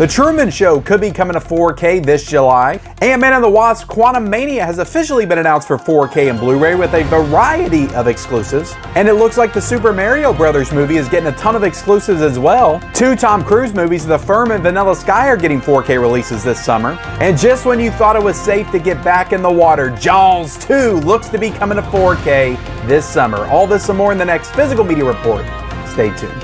The Truman Show could be coming to 4K this July. Antman and the Wasp: Quantumania has officially been announced for 4K and Blu-ray with a variety of exclusives. And it looks like the Super Mario Brothers movie is getting a ton of exclusives as well. Two Tom Cruise movies, The Firm and Vanilla Sky, are getting 4K releases this summer. And just when you thought it was safe to get back in the water, Jaws 2 looks to be coming to 4K this summer. All this and more in the next Physical Media Report. Stay tuned.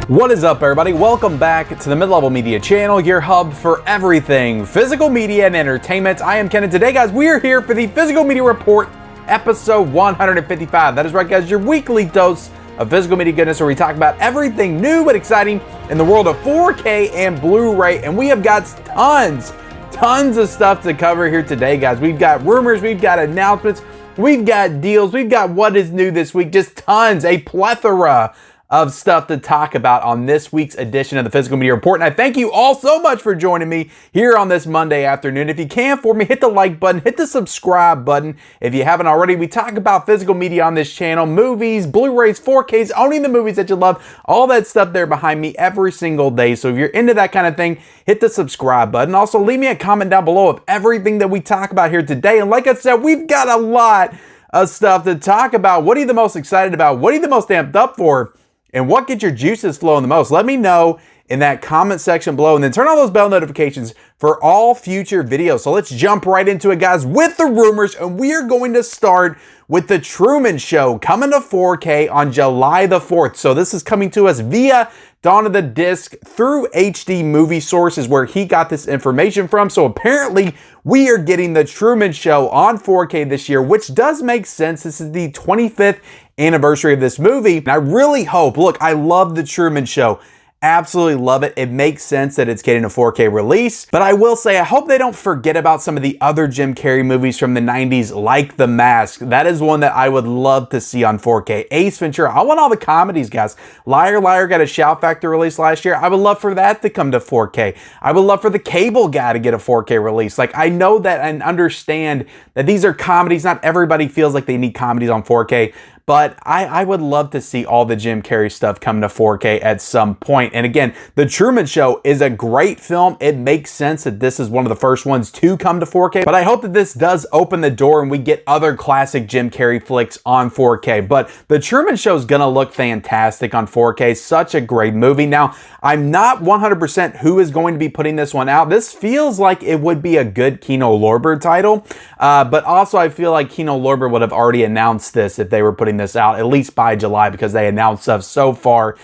What is up, everybody? Welcome back to the Mid-Level Media channel, your hub for everything physical media and entertainment. I am Ken, and today, guys, we are here for the Physical Media Report, episode 155. That is right, guys, your weekly dose of physical media goodness, where we talk about everything new and exciting in the world of 4K and Blu-ray, and we have got tons of stuff to cover here today, guys. We've got rumors, we've got announcements, we've got deals, we've got what is new this week, just tons, a plethora of stuff to talk about on this week's edition of the Physical Media Report. And I thank you all so much for joining me here on this Monday afternoon. If you can for me, hit the like button, hit the subscribe button. If you haven't already, we talk about physical media on this channel, movies, Blu-rays, 4Ks, owning the movies that you love, all that stuff there behind me every single day. So if you're into that kind of thing, hit the subscribe button. Also, leave me a comment down below of everything that we talk about here today. And like I said, we've got a lot of stuff to talk about. What are you the most excited about? What are you the most amped up for? And what gets your juices flowing the most? Let me know in that comment section below, and then turn on those bell notifications for all future videos. So let's jump right into it, guys, with the rumors. And we are going to start with the Truman Show coming to 4K on July the 4th. So this is coming to us via Dawn of the Disc through HD Movie Sources, where he got this information from. So apparently we are getting the Truman Show on 4K this year, which does make sense. This is the 25th anniversary of this movie. And I really hope, look, I love the Truman Show. Absolutely love it. It makes sense that it's getting a 4K release. But I will say, I hope they don't forget about some of the other Jim Carrey movies from the 90s, like The Mask. That is one that I would love to see on 4K. Ace Ventura. I want all the comedies, guys. Liar Liar got a Shout Factor release last year. I would love for that to come to 4K. I would love for The Cable Guy to get a 4K release. Like, I know that and understand that these are comedies. Not everybody feels like they need comedies on 4K. But I would love to see all the Jim Carrey stuff come to 4K at some point. And again, The Truman Show is a great film. It makes sense that this is one of the first ones to come to 4K. But I hope that this does open the door and we get other classic Jim Carrey flicks on 4K. But The Truman Show is going to look fantastic on 4K. Such a great movie. Now, I'm not 100% who is going to be putting this one out. This feels like it would be a good Kino Lorber title. But also, I feel like Kino Lorber would have already announced this if they were putting this out, at least by July, because they announced stuff so far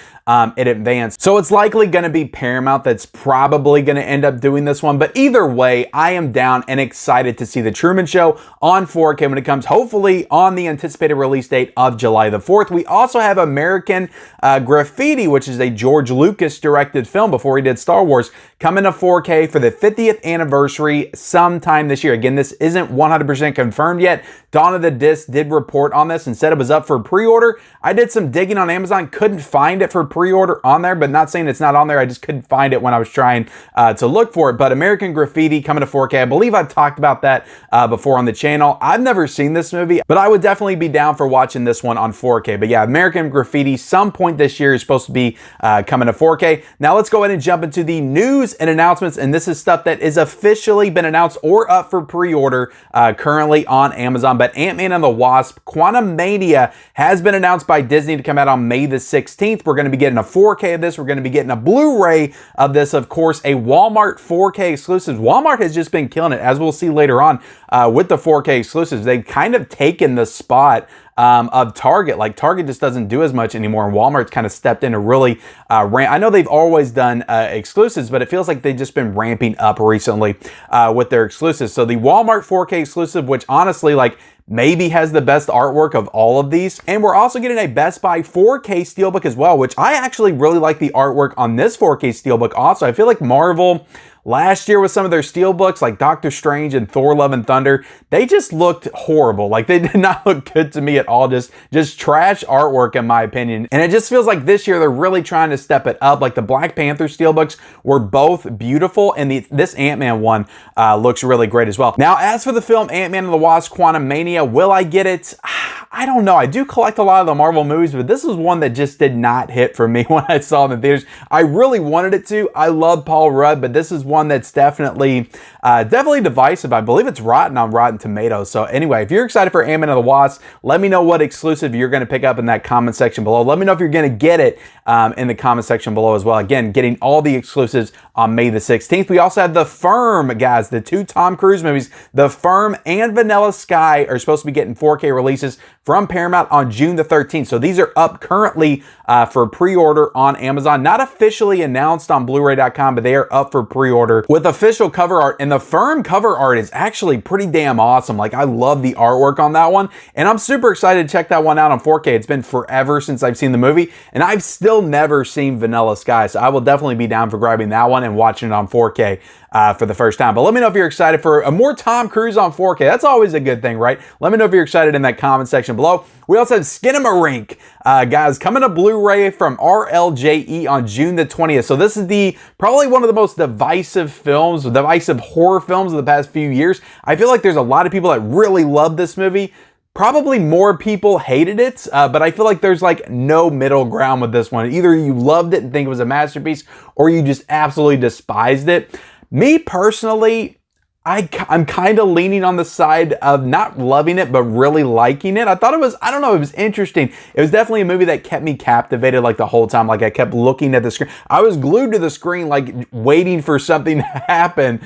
in advance. So it's likely going to be Paramount that's probably going to end up doing this one. But either way, I am down and excited to see the Truman Show on 4K when it comes, hopefully on the anticipated release date of July the 4th. We also have American Graffiti, which is a George Lucas directed film before he did Star Wars, coming to 4K for the 50th anniversary sometime this year. Again, this isn't 100% confirmed yet. Dawn of the Disc did report on this and said it was up for pre-order. I did some digging on Amazon, couldn't find it for pre-order on there, but not saying it's not on there. I just couldn't find it when I was trying to look for it. But American Graffiti coming to 4K. I believe I've talked about that before on the channel. I've never seen this movie, but I would definitely be down for watching this one on 4K. But yeah, American Graffiti, some point this year, is supposed to be coming to 4K. Now let's go ahead and jump into the news and announcements. And this is stuff that is officially been announced or up for pre-order currently on Amazon. But Antman and the Wasp: Quantumania has been announced by Disney to come out on May the 16th. We're going to be getting a 4K of this. We're going to be getting a Blu-ray of this, of course, a Walmart 4K exclusive. Walmart has just been killing it, as we'll see later on with the 4K exclusives. They've kind of taken the spot of Target. Like, Target just doesn't do as much anymore, and Walmart's kind of stepped in to really I know they've always done exclusives, but it feels like they've just been ramping up recently with their exclusives. So the Walmart 4K exclusive, which honestly, like, maybe has the best artwork of all of these. And we're also getting a Best Buy 4K Steelbook as well, which I actually really like the artwork on this 4K Steelbook also. I feel like Marvel last year with some of their steelbooks like Doctor Strange and Thor Love and Thunder. They just looked horrible. Like, they did not look good to me at all. Just trash artwork in my opinion. And it just feels like this year they're really trying to step it up. Like, the Black Panther steelbooks were both beautiful, and this Ant-Man one looks really great as well. Now, as for the film Ant-Man and the Wasp: Quantumania, will I get it? I don't know. I do collect a lot of the Marvel movies, but this was one that just did not hit for me when I saw it in the theaters. I really wanted it to. I love Paul Rudd, but this is one that's definitely divisive. I believe it's rotten on Rotten Tomatoes. So anyway, if you're excited for Ant-Man and the Wasp, let me know what exclusive you're going to pick up in that comment section below. Let me know if you're going to get it in the comment section below as well. Again, getting all the exclusives on May the 16th. We also have The Firm, guys. The two Tom Cruise movies, The Firm and Vanilla Sky, are supposed to be getting 4K releases from Paramount on June the 13th. So these are up currently for pre-order on Amazon. Not officially announced on Blu-ray.com, but they are up for pre-order with official cover art. And the Firm cover art is actually pretty damn awesome. Like, I love the artwork on that one. And I'm super excited to check that one out on 4K. It's been forever since I've seen the movie, and I've still never seen Vanilla Sky. So I will definitely be down for grabbing that one and watching it on 4K for the first time. But let me know if you're excited for a more Tom Cruise on 4K. That's always a good thing, right? Let me know if you're excited in that comment section below. We also have Skinamarink, guys, coming to Blu-ray from RLJE on June the 20th. So this is probably one of the most divisive horror films of the past few years. I feel like there's a lot of people that really love this movie. Probably more people hated it, but I feel like there's like no middle ground with this one. Either you loved it and think it was a masterpiece, or you just absolutely despised it. Me personally, I'm kind of leaning on the side of not loving it, but really liking it. I thought it was, I don't know, it was interesting. It was definitely a movie that kept me captivated like the whole time. Like, I kept looking at the screen. I was glued to the screen, like waiting for something to happen,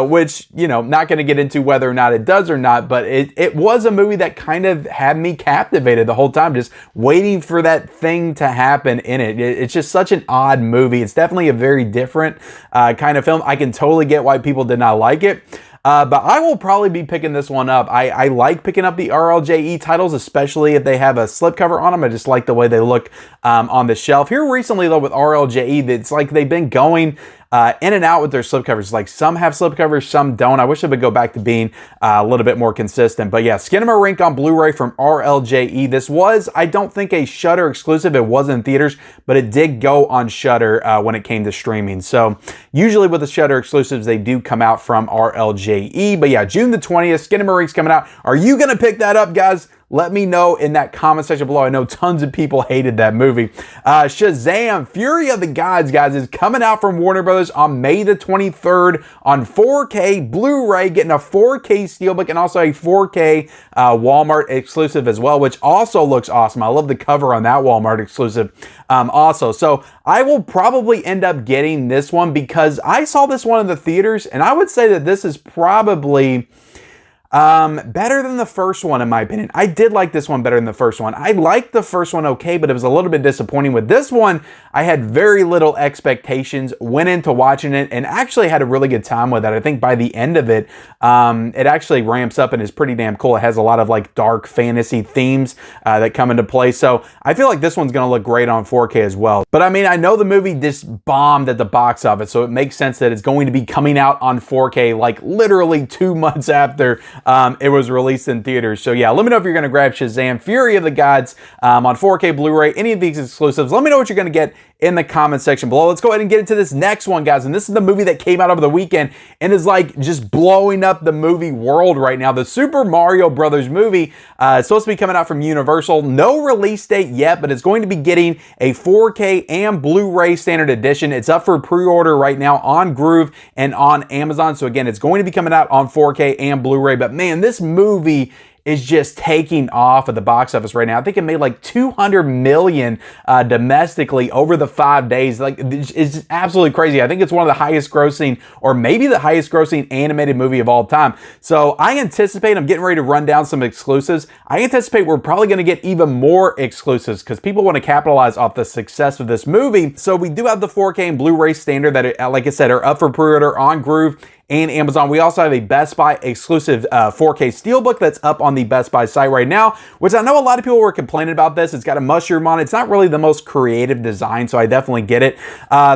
which, you know, not going to get into whether or not it does or not, but it was a movie that kind of had me captivated the whole time, just waiting for that thing to happen in it. It's just such an odd movie. It's definitely a very different kind of film. I can totally get why people did not like it. But I will probably be picking this one up. I like picking up the RLJE titles, especially if they have a slipcover on them. I just like the way they look on the shelf. Here recently, though, with RLJE, it's like they've been going in and out with their slipcovers. Like, some have slipcovers, some don't. I wish they would go back to being a little bit more consistent. But yeah, Skinamarink on Blu-ray from RLJE. This was, I don't think, a Shudder exclusive. It was in theaters, but it did go on Shudder when it came to streaming. So usually with the Shudder exclusives, they do come out from RLJE. But yeah, June the 20th, Skinamarink's coming out. Are you going to pick that up, guys? Let me know in that comment section below. I know tons of people hated that movie. Shazam! Fury of the Gods, guys, is coming out from Warner Brothers on May the 23rd on 4K Blu-ray, getting a 4K Steelbook and also a 4K Walmart exclusive as well, which also looks awesome. I love the cover on that Walmart exclusive also. So I will probably end up getting this one because I saw this one in the theaters, and I would say that this is probably better than the first one, in my opinion. I did like this one better than the first one. I liked the first one okay, but it was a little bit disappointing. With this one, I had very little expectations, went into watching it, and actually had a really good time with it. I think by the end of it, it actually ramps up and is pretty damn cool. It has a lot of like dark fantasy themes that come into play. So I feel like this one's going to look great on 4K as well. But I mean, I know the movie just bombed at the box office, so it makes sense that it's going to be coming out on 4K like literally 2 months after it was released in theaters. So yeah, let me know if you're going to grab Shazam! Fury of the Gods on 4K Blu-ray, any of these exclusives. Let me know what you're going to get in the comment section below. Let's go ahead and get into this next one, guys. And this is the movie that came out over the weekend and is like just blowing up the movie world right now. The Super Mario Brothers movie is supposed to be coming out from Universal. No release date yet, but it's going to be getting a 4K and Blu-ray standard edition. It's up for pre-order right now on Groove and on Amazon. So again, it's going to be coming out on 4K and Blu-ray. But man, this movie is just taking off at the box office right now. I think it made like 200 million domestically over the 5 days. Like, it's just absolutely crazy. I think it's one of the highest grossing, or maybe the highest grossing animated movie of all time. So I anticipate, I'm getting ready to run down some exclusives. I anticipate we're probably going to get even more exclusives because people want to capitalize off the success of this movie. So we do have the 4K and Blu-ray standard that, like I said, are up for pre-order on Groove and Amazon. We also have a Best Buy exclusive 4K Steelbook that's up on the Best Buy site right now, which I know a lot of people were complaining about this. It's got a mushroom on it. It's not really the most creative design, so I definitely get it.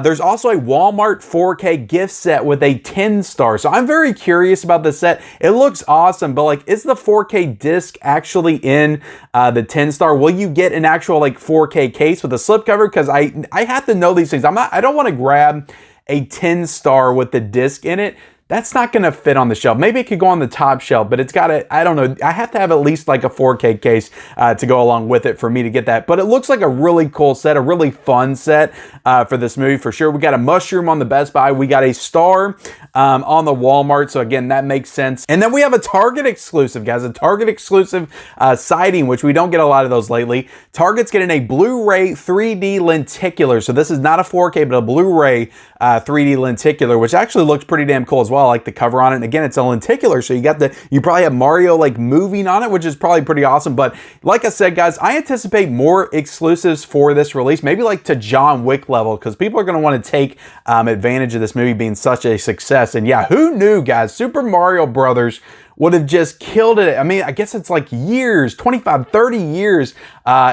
There's also a Walmart 4K gift set with a 10 star. So I'm very curious about this set. It looks awesome, but like, is the 4K disc actually in the 10 star? Will you get an actual like 4K case with a slipcover? Because I have to know these things. I don't want to grab a 10 star with the disc in it. That's not going to fit on the shelf. Maybe it could go on the top shelf, but it's got to, I don't know. I have to have at least like a 4K case to go along with it for me to get that. But it looks like a really cool set, a really fun set for this movie for sure. We got a mushroom on the Best Buy. We got a star on the Walmart. So again, that makes sense. And then we have a Target exclusive, guys, a Target exclusive sighting, which we don't get a lot of those lately. Target's getting a Blu-ray 3D lenticular. So this is not a 4K, but a Blu-ray 3D lenticular, which actually looks pretty damn cool as well. I like the cover on it. And again, it's a lenticular, so you probably have Mario like moving on it, which is probably pretty awesome. But like I said, guys, I anticipate more exclusives for this release, maybe like to John Wick level, because people are going to want to take advantage of this movie being such a success. And yeah, who knew, guys? Super Mario Brothers would have just killed it. I mean, I guess it's like years, 25, 30 years,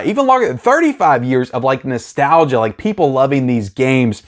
even longer, 35 years of like nostalgia, like people loving these games.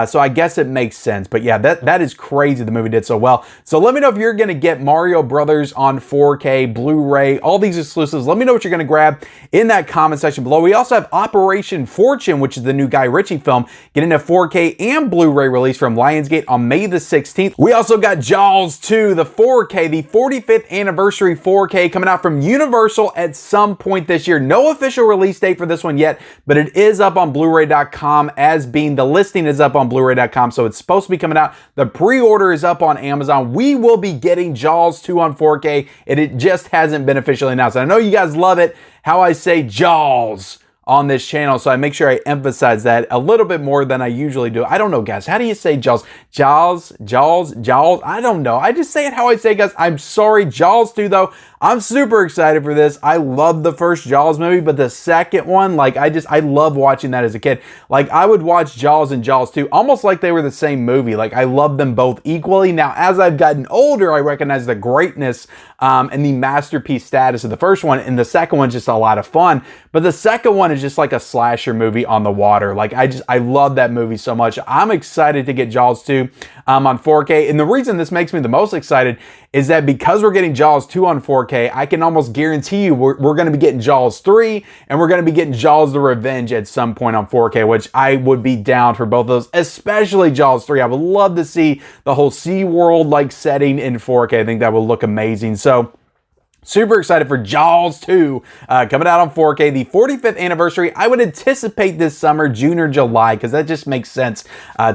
So I guess it makes sense. But yeah, that is crazy the movie did so well. So let me know if you're going to get Mario Brothers on 4K, Blu-ray, all these exclusives. Let me know what you're going to grab in that comment section below. We also have Operation Fortune, which is the new Guy Ritchie film, getting a 4K and Blu-ray release from Lionsgate on May the 16th. We also got Jaws 2, the 4K, the 45th anniversary 4K coming out from Universal at some point this year. No official release date for this one yet, but it is up on Blu-ray.com as being, the listing is up on Blu-ray.com, so it's supposed to be coming out. The pre-order is up on Amazon. We will be getting Jaws 2 on 4K, and it just hasn't been officially announced. And I know you guys love it, how I say Jaws on this channel, so I make sure I emphasize that a little bit more than I usually do. I don't know, guys. How do you say Jaws? Jaws? I don't know. I just say it how I say it, guys. I'm sorry. Jaws 2, though, I'm super excited for this. I love the first Jaws movie, but the second one, like, I love watching that as a kid. Like, I would watch Jaws and Jaws 2 almost like they were the same movie. Like, I love them both equally. Now, as I've gotten older, I recognize the greatness and the masterpiece status of the first one, and the second one's just a lot of fun. But the second one is just like a slasher movie on the water. Like, I love that movie so much. I'm excited to get Jaws 2 on 4K. And the reason this makes me the most excited is that because we're getting Jaws 2 on 4K, I can almost guarantee you we're going to be getting Jaws 3, and we're going to be getting Jaws the Revenge at some point on 4K, which I would be down for both of those, especially Jaws 3. I would love to see the whole SeaWorld-like setting in 4K. I think that would look amazing. So, super excited for Jaws 2 coming out on 4K, the 45th anniversary. I would anticipate this summer, June or July, because that just makes sense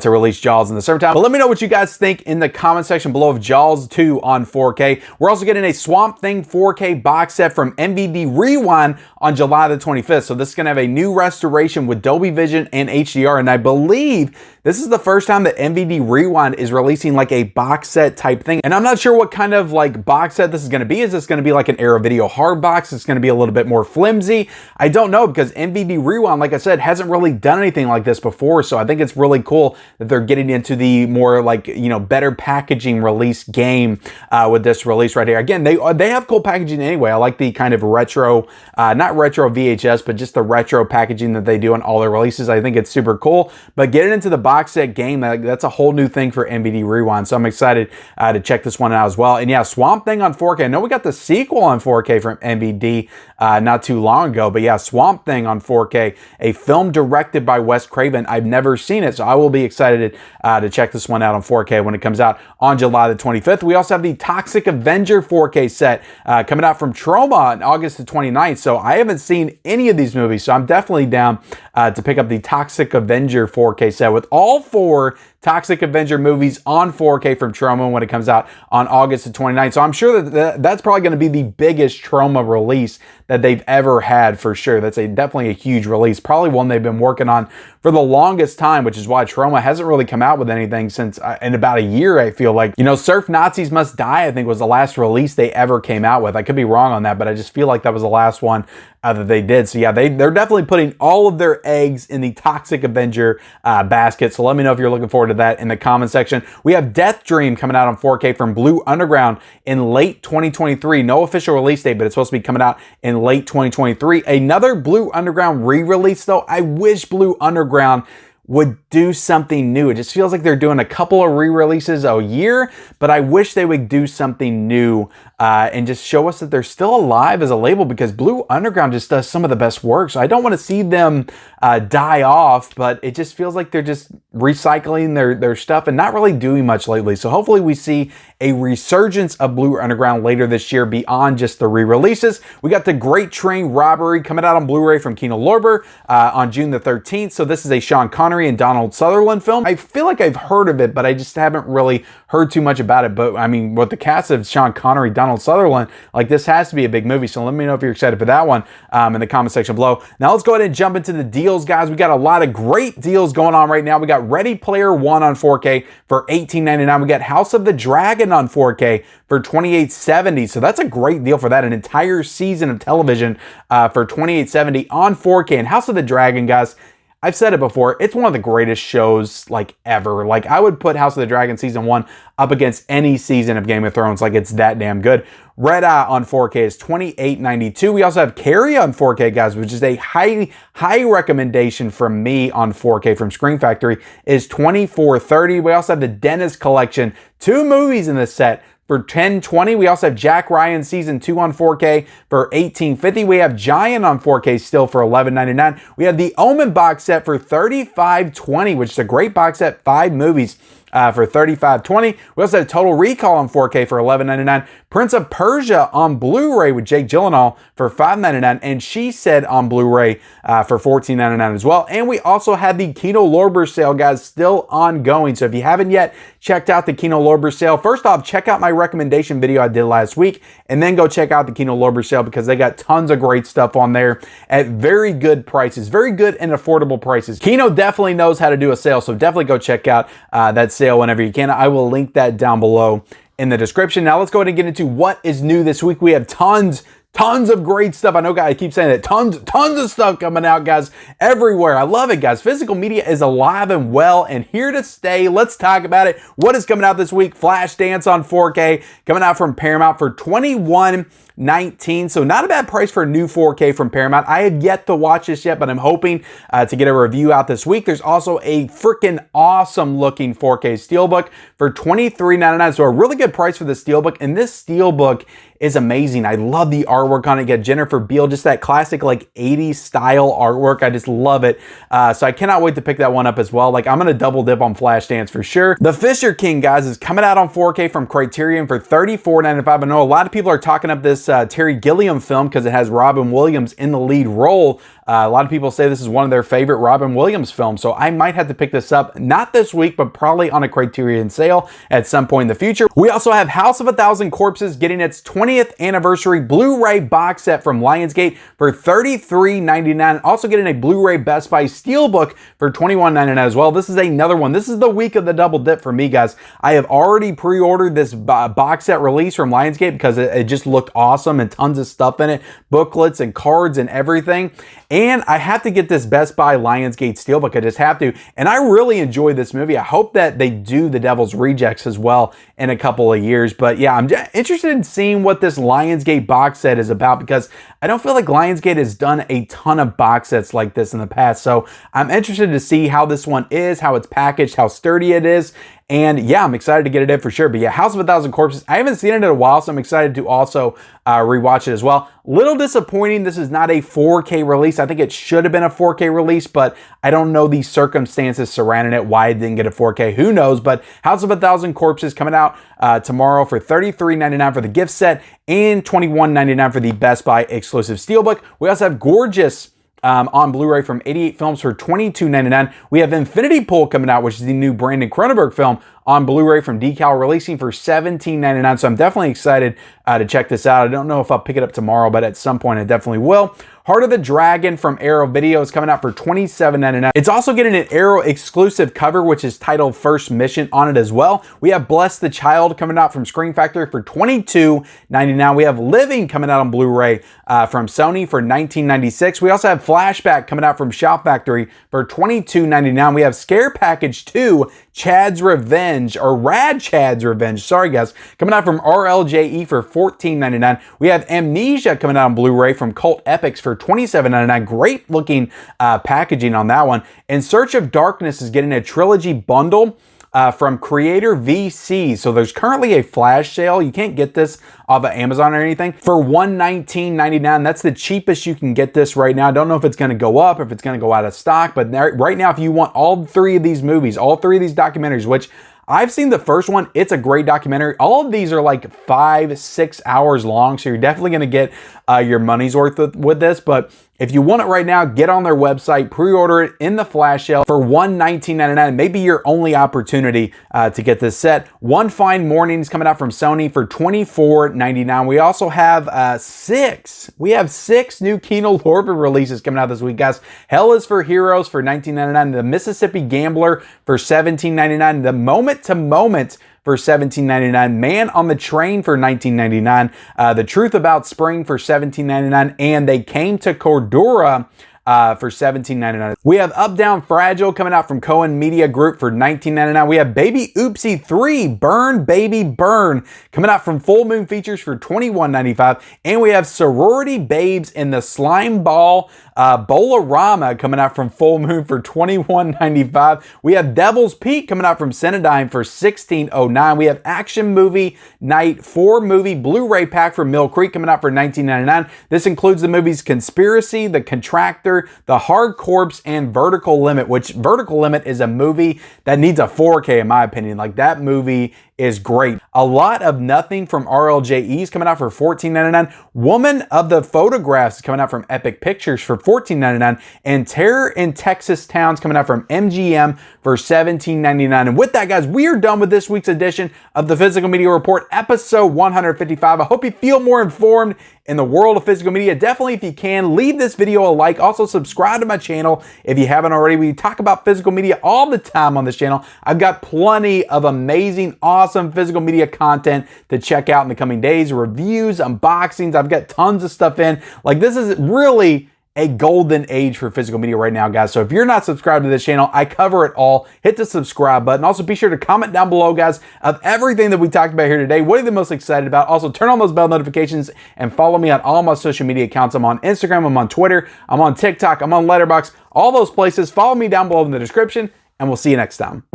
to release Jaws in the summertime. But let me know what you guys think in the comment section below of Jaws 2 on 4K. We're also getting a Swamp Thing 4K box set from MVD Rewind on July the 25th. So this is going to have a new restoration with Dolby Vision and HDR, and I believe this is the first time that MVD Rewind is releasing like a box set type thing. And I'm not sure what kind of like box set this is going to be. Is this going to be like an Era Video hard box? It's going to be a little bit more flimsy. I don't know, because MVD Rewind, like I said, hasn't really done anything like this before. So I think it's really cool that they're getting into the more like, you know, better packaging release game with this release right here. Again, they have cool packaging anyway. I like the kind of retro, not retro VHS, but just the retro packaging that they do on all their releases. I think it's super cool. But getting into the box set game, that's a whole new thing for MVD Rewind. So I'm excited to check this one out as well. And yeah, Swamp Thing on 4K. I know we got the sequel on 4K from MVD not too long ago, but yeah, Swamp Thing on 4K, a film directed by Wes Craven. I've never seen it, so I will be excited to check this one out on 4K when it comes out on July the 25th. We also have the Toxic Avenger 4K set coming out from Troma on August the 29th. So I haven't seen any of these movies, so I'm definitely down to pick up the Toxic Avenger 4K set with all 4 Toxic Avenger movies on 4K from Troma when it comes out on August the 29th. So I'm sure that's probably going to be the biggest Troma release that they've ever had for sure. That's definitely a huge release. Probably one they've been working on for the longest time, which is why Troma hasn't really come out with anything since in about a year, I feel like. You know, Surf Nazis Must Die, I think, was the last release they ever came out with. I could be wrong on that, but I just feel like that was the last one that they did. So yeah, they're definitely putting all of their eggs in the Toxic Avenger basket. So let me know if you're looking forward to of that in the comment section. We have Death Dream coming out on 4K from Blue Underground in late 2023. No official release date, but it's supposed to be coming out in late 2023. Another Blue Underground re-release though. I wish Blue Underground would do something new. It just feels like they're doing a couple of re-releases a year, but I wish they would do something new and just show us that they're still alive as a label, because Blue Underground just does some of the best work. So I don't want to see them die off, but it just feels like they're just recycling their stuff and not really doing much lately. So hopefully we see a resurgence of Blue Underground later this year beyond just the re-releases. We got The Great Train Robbery coming out on Blu-ray from Kino Lorber on June the 13th. So this is a Sean Connery and Donald Sutherland film. I feel like I've heard of it, but I just haven't really heard too much about it. But I mean, with the cast of Sean Connery, Donald Sutherland, like, this has to be a big movie. So let me know if you're excited for that one in the comment section below. Now let's go ahead and jump into the deals, guys. We got a lot of great deals going on right now. We got Ready Player One on 4K for $18.99. We got House of the Dragon on 4K for $28.70. So that's a great deal for that. An entire season of television for $28.70 on 4K. And House of the Dragon, guys, I've said it before, it's one of the greatest shows like ever. Like, I would put House of the Dragon season 1 up against any season of Game of Thrones. Like, it's that damn good. Red Eye on 4K is $28.92. We also have Carrie on 4K, guys, which is a high recommendation from me on 4K from Screen Factory, is $24.30. We also have the Dennis Collection, 2 movies in this set, for $10.20. We also have Jack Ryan Season 2 on 4K for $18.50. We have Giant on 4K still for $11.99. We have the Omen box set for $35.20, which is a great box set, 5 movies for $35.20. We also have Total Recall on 4K for $11.99. Prince of Persia on Blu-ray with Jake Gyllenhaal for $5.99. And She Said on Blu-ray for $14.99 as well. And we also had the Kino Lorber sale, guys, still ongoing. So if you haven't yet checked out the Kino Lorber sale, first off, check out my recommendation video I did last week, and then go check out the Kino Lorber sale, because they got tons of great stuff on there at very good prices, very good and affordable prices. Kino definitely knows how to do a sale, so definitely go check out that sale whenever you can. I will link that down below in the description. Now let's go ahead and get into what is new this week. We have tons of great stuff. I know, guys, I keep saying that. Tons of stuff coming out, guys, everywhere. I love it, guys. Physical media is alive and well and here to stay. Let's talk about it. What is coming out this week? Flashdance on 4K coming out from Paramount for $21.19. So not a bad price for a new 4K from Paramount. I have yet to watch this yet, but I'm hoping to get a review out this week. There's also a freaking awesome looking 4K Steelbook for $23.99. So a really good price for the Steelbook. And this Steelbook is amazing. I love the artwork on it. You got Jennifer Beal, just that classic like 80s style artwork. I just love it. So I cannot wait to pick that one up as well. Like, I'm gonna double dip on Flashdance for sure. The Fisher King, guys, is coming out on 4K from Criterion for $34.95. I know a lot of people are talking up this Terry Gilliam film because it has Robin Williams in the lead role. A lot of people say this is one of their favorite Robin Williams films, so I might have to pick this up, not this week, but probably on a Criterion sale at some point in the future. We also have House of a Thousand Corpses getting its 20th anniversary Blu-ray box set from Lionsgate for $33.99. Also getting a Blu-ray Best Buy Steelbook for $21.99 as well. This is another one. This is the week of the double dip for me, guys. I have already pre-ordered this box set release from Lionsgate because it just looked awesome and tons of stuff in it, booklets and cards and everything. And I have to get this Best Buy Lionsgate Steelbook. I just have to. And I really enjoyed this movie. I hope that they do The Devil's Rejects as well in a couple of years. But yeah, I'm interested in seeing what this Lionsgate box set is about, because I don't feel like Lionsgate has done a ton of box sets like this in the past. So I'm interested to see how this one is, how it's packaged, how sturdy it is. And yeah, I'm excited to get it in for sure. But yeah, House of a Thousand Corpses, I haven't seen it in a while, so I'm excited to also rewatch it as well. Little disappointing, this is not a 4K release. I think it should have been a 4K release, but I don't know the circumstances surrounding it, why it didn't get a 4K, who knows. But House of a Thousand Corpses coming out tomorrow for $33.99 for the gift set and $21.99 for the Best Buy exclusive Steelbook. We also have Gorgeous on Blu-ray from 88 Films for $22.99. We have Infinity Pool coming out, which is the new Brandon Cronenberg film, on Blu-ray from Decal, releasing for $17.99. So I'm definitely excited to check this out. I don't know if I'll pick it up tomorrow, but at some point I definitely will. Heart of the Dragon from Arrow Video is coming out for $27.99. It's also getting an Arrow exclusive cover, which is titled First Mission on it as well. We have Bless the Child coming out from Screen Factory for $22.99. We have Living coming out on Blu-ray from Sony for $19.96. We also have Flashback coming out from Shout Factory for $22.99. We have Scare Package 2, Chad's Revenge, or Rad Chad's Revenge, sorry guys, coming out from RLJE for $14.99. We have Amnesia coming out on Blu-ray from Cult Epics for $27.99. Great looking packaging on that one. In Search of Darkness is getting a trilogy bundle from Creator VC. So there's currently a flash sale. You can't get this off of Amazon or anything for $119.99. That's the cheapest you can get this right now. I don't know if it's going to go up, if it's going to go out of stock, but right now, if you want all three of these movies, all three of these documentaries, which I've seen the first one, it's a great documentary. All of these are like 5-6 hours long, so you're definitely going to get your money's worth with this. But if you want it right now, get on their website, pre-order it in the flash sale for $119.99. Maybe your only opportunity to get this set. One Fine Morning is coming out from Sony for $24.99. We also have six new Kino Lorber releases coming out this week, guys. Hell is for Heroes for $19.99. The Mississippi Gambler for $17.99. The Moment to Moment for $17.99. Man on the Train for $19.99. The Truth About Spring for $17.99. And They Came to Cordura for $17.99. We have Up Down Fragile coming out from Cohen Media Group for $19.99. We have Baby Oopsie 3, Burn Baby Burn, coming out from Full Moon Features for $21.95. And we have Sorority Babes in the Slime Ball Bowl-O-Rama coming out from Full Moon for $21.95. We have Devil's Peak coming out from Cinedigm for $16.09. We have Action Movie Night 4-movie Blu-ray pack from Mill Creek coming out for $19.99. This includes the movies Conspiracy, The Contractor, The Hard Corpse, and Vertical Limit, which Vertical Limit is a movie that needs a 4K in my opinion. Like, that movie is great. A Lot of Nothing from RLJE is coming out for $14.99. Woman of the Photographs is coming out from Epic Pictures for $14.99. And Terror in Texas Town is coming out from MGM for $17.99. And with that, guys, we are done with this week's edition of the Physical Media Report, episode 155. I hope you feel more informed in the world of physical media. Definitely, if you can, leave this video a like. Also, subscribe to my channel if you haven't already. We talk about physical media all the time on this channel. I've got plenty of amazing, awesome physical media content to check out in the coming days. Reviews, unboxings. I've got tons of stuff in. Like, this is really a golden age for physical media right now, guys. So if you're not subscribed to this channel, I cover it all. Hit the subscribe button. Also, be sure to comment down below, guys, of everything that we talked about here today. What are you the most excited about? Also, turn on those bell notifications and follow me on all my social media accounts. I'm on Instagram, I'm on Twitter, I'm on TikTok, I'm on Letterboxd, all those places. Follow me down below in the description, and we'll see you next time.